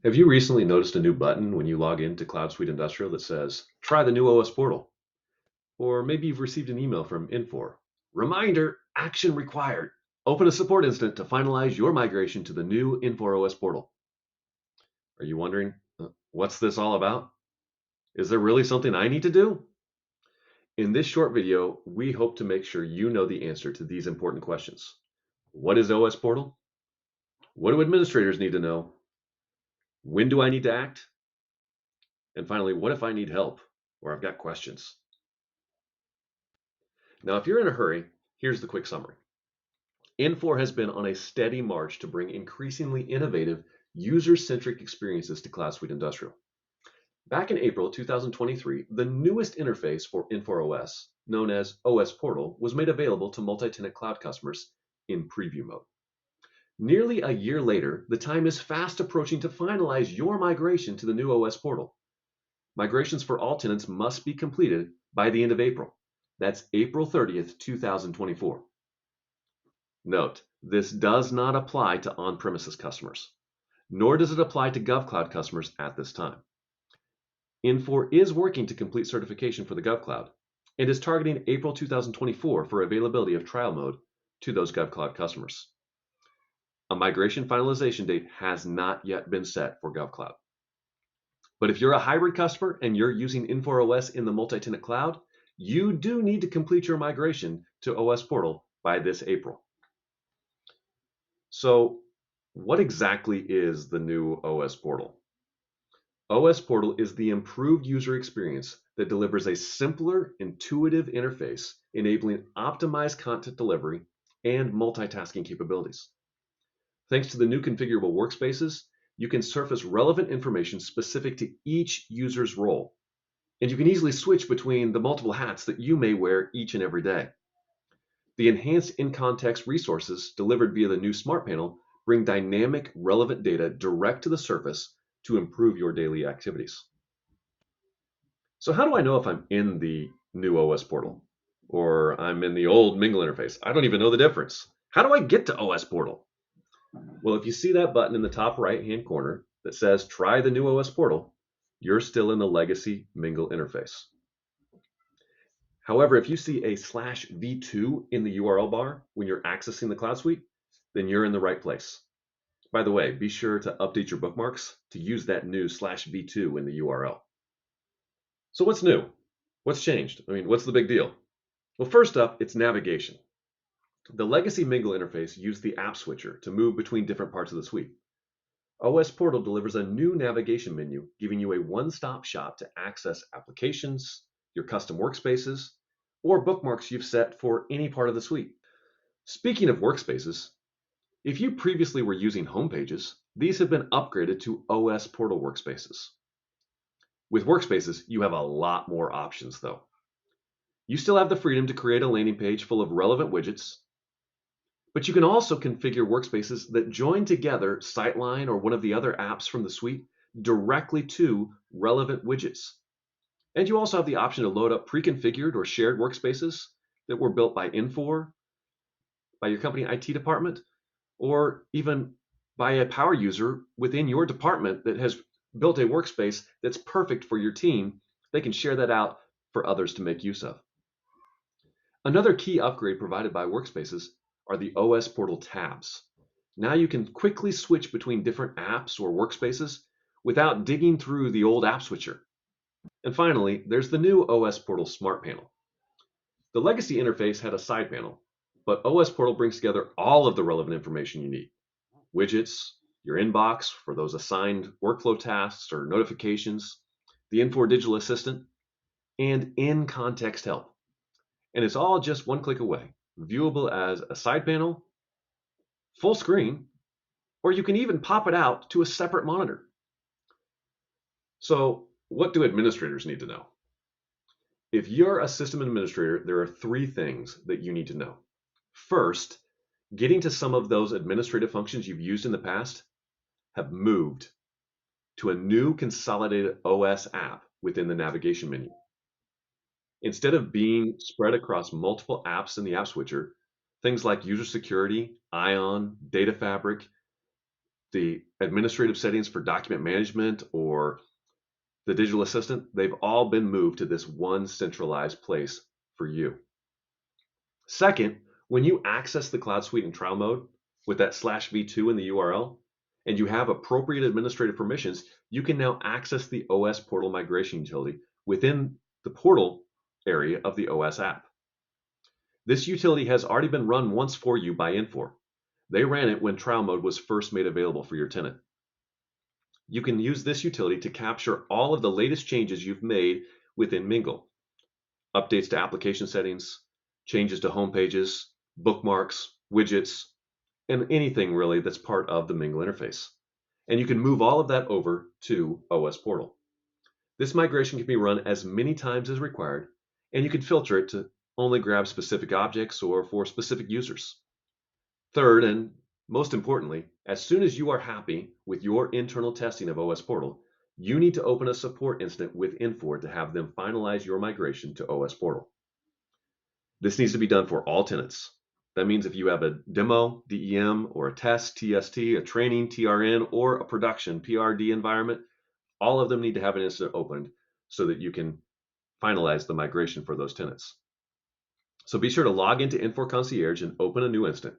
Have you recently noticed a new button when you log into Cloud Suite Industrial that says, try the new OS portal? Or maybe you've received an email from Infor. Reminder, action required. Open a support incident to finalize your migration to the new Infor OS portal. Are you wondering, what's this all about? Is there really something I need to do? In this short video, we hope to make sure you know the answer to these important questions. What is OS portal? What do administrators need to know? When do I need to act? And finally, what if I need help or I've got questions? Now, if you're in a hurry, here's the quick summary. Infor has been on a steady march to bring increasingly innovative, user-centric experiences to Cloud Suite Industrial. Back in April 2023, the newest interface for Infor OS, known as OS Portal, was made available to multi-tenant cloud customers in preview mode. Nearly a year later, the time is fast approaching to finalize your migration to the new OS Portal. Migrations for all tenants must be completed by the end of April. That's April 30th, 2024. Note, this does not apply to on-premises customers, nor does it apply to GovCloud customers at this time. Infor is working to complete certification for the GovCloud and is targeting April 2024 for availability of trial mode to those GovCloud customers. A migration finalization date has not yet been set for GovCloud. But if you're a hybrid customer and you're using Infor OS in the multi-tenant cloud, you do need to complete your migration to OS Portal by this April. So, what exactly is the new OS Portal? OS Portal is the improved user experience that delivers a simpler, intuitive interface enabling optimized content delivery and multitasking capabilities. Thanks to the new configurable workspaces, you can surface relevant information specific to each user's role, and you can easily switch between the multiple hats that you may wear each and every day. The enhanced in-context resources delivered via the new Smart Panel bring dynamic, relevant data direct to the surface to improve your daily activities. So how do I know if I'm in the new OS Portal or I'm in the old Mingle interface? I don't even know the difference. How do I get to OS Portal? Well, if you see that button in the top right-hand corner that says try the new OS Portal, you're still in the legacy Mingle interface. However, if you see a /v2 in the URL bar when you're accessing the Cloud Suite, then you're in the right place. By the way, be sure to update your bookmarks to use that new /v2 in the URL. So what's new? What's changed? What's the big deal? Well, first up, it's navigation. The legacy Mingle interface used the app switcher to move between different parts of the suite. OS Portal delivers a new navigation menu, giving you a one-stop shop to access applications, your custom workspaces, or bookmarks you've set for any part of the suite. Speaking of workspaces, if you previously were using home pages, these have been upgraded to OS Portal workspaces. With workspaces, you have a lot more options though. You still have the freedom to create a landing page full of relevant widgets, but you can also configure workspaces that join together Sightline or one of the other apps from the suite directly to relevant widgets. And you also have the option to load up pre-configured or shared workspaces that were built by Infor, by your company IT department, or even by a power user within your department that has built a workspace that's perfect for your team. They can share that out for others to make use of. Another key upgrade provided by workspaces are the OS Portal tabs. Now you can quickly switch between different apps or workspaces without digging through the old app switcher. And finally, there's the new OS Portal Smart Panel. The legacy interface had a side panel, but OS Portal brings together all of the relevant information you need. Widgets, your inbox for those assigned workflow tasks or notifications, the Infor Digital Assistant, and in-context help. And it's all just one click away, viewable as a side panel, full screen, or you can even pop it out to a separate monitor. So what do administrators need to know? If you're a system administrator, there are 3 things that you need to know. First, getting to some of those administrative functions you've used in the past have moved to a new consolidated OS app within the navigation menu. Instead of being spread across multiple apps in the app switcher, things like user security, Ion, data fabric, the administrative settings for document management or the digital assistant, they've all been moved to this one centralized place for you. Second, when you access the Cloud Suite in trial mode with that /v2 in the URL, and you have appropriate administrative permissions, you can now access the OS Portal migration utility within the portal area of the OS app. This utility has already been run once for you by Infor. They ran it when trial mode was first made available for your tenant. You can use this utility to capture all of the latest changes you've made within Mingle. Updates to application settings, changes to home pages, bookmarks, widgets, and anything really that's part of the Mingle interface. And you can move all of that over to OS Portal. This migration can be run as many times as required, and you can filter it to only grab specific objects or for specific users. Third, and most importantly, as soon as you are happy with your internal testing of OS Portal, you need to open a support incident with Infor to have them finalize your migration to OS Portal. This needs to be done for all tenants. That means if you have a demo, DEM, or a test, TST, a training, TRN, or a production, PRD environment, all of them need to have an incident opened so that you can finalize the migration for those tenants. So be sure to log into Infor Concierge and open a new instance.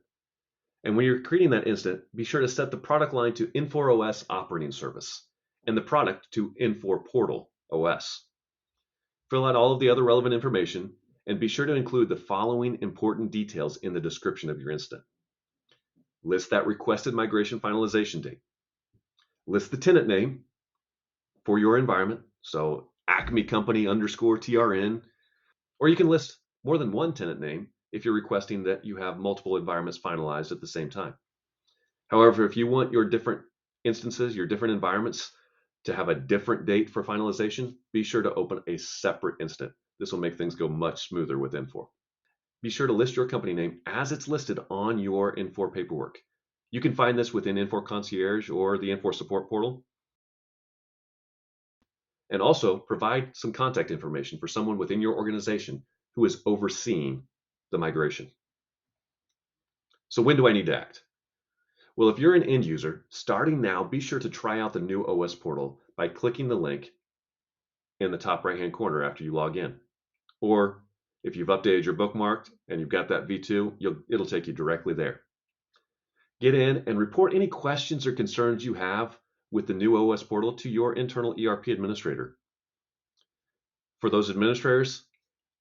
And when you're creating that instance, be sure to set the product line to Infor OS Operating Service and the product to Infor Portal OS. Fill out all of the other relevant information and be sure to include the following important details in the description of your instance. List that requested migration finalization date. List the tenant name for your environment, so Acme Company _TRN, or you can list more than one tenant name if you're requesting that you have multiple environments finalized at the same time. However, if you want your different instances, your different environments to have a different date for finalization, be sure to open a separate instance. This will make things go much smoother with Infor. Be sure to list your company name as it's listed on your Infor paperwork. You can find this within Infor Concierge or the Infor Support Portal. And also provide some contact information for someone within your organization who is overseeing the migration. So when do I need to act? Well, if you're an end user, starting now, be sure to try out the new OS Portal by clicking the link in the top right-hand corner after you log in. Or if you've updated your bookmark and you've got that V2, it'll take you directly there. Get in and report any questions or concerns you have with the new OS Portal to your internal ERP administrator. For those administrators,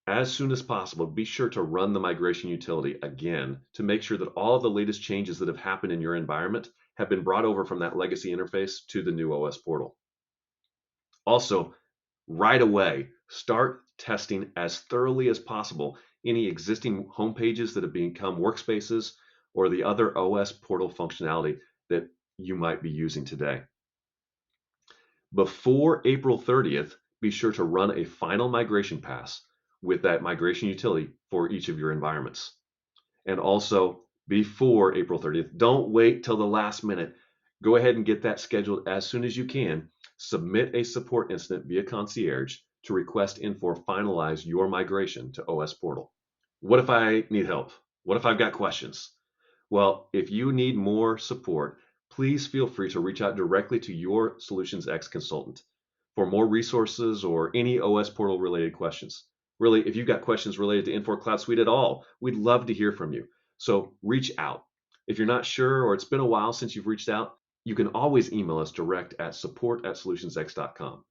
as soon as possible, be sure to run the migration utility again to make sure that all of the latest changes that have happened in your environment have been brought over from that legacy interface to the new OS Portal. Also, right away, start testing as thoroughly as possible any existing home pages that have become workspaces or the other OS Portal functionality that you might be using today. Before April 30th, be sure to run a final migration pass with that migration utility for each of your environments. And also before April 30th, don't wait till the last minute. Go ahead and get that scheduled as soon as you can. Submit a support incident via Concierge to request Infor finalize your migration to OS Portal. What if I need help? What if I've got questions? Well, if you need more support, please feel free to reach out directly to your Solutions X consultant for more resources or any OS Portal related questions. Really, if you've got questions related to Infor Cloud Suite at all, we'd love to hear from you. So reach out. If you're not sure or it's been a while since you've reached out, you can always email us direct at support@solutionsx.com.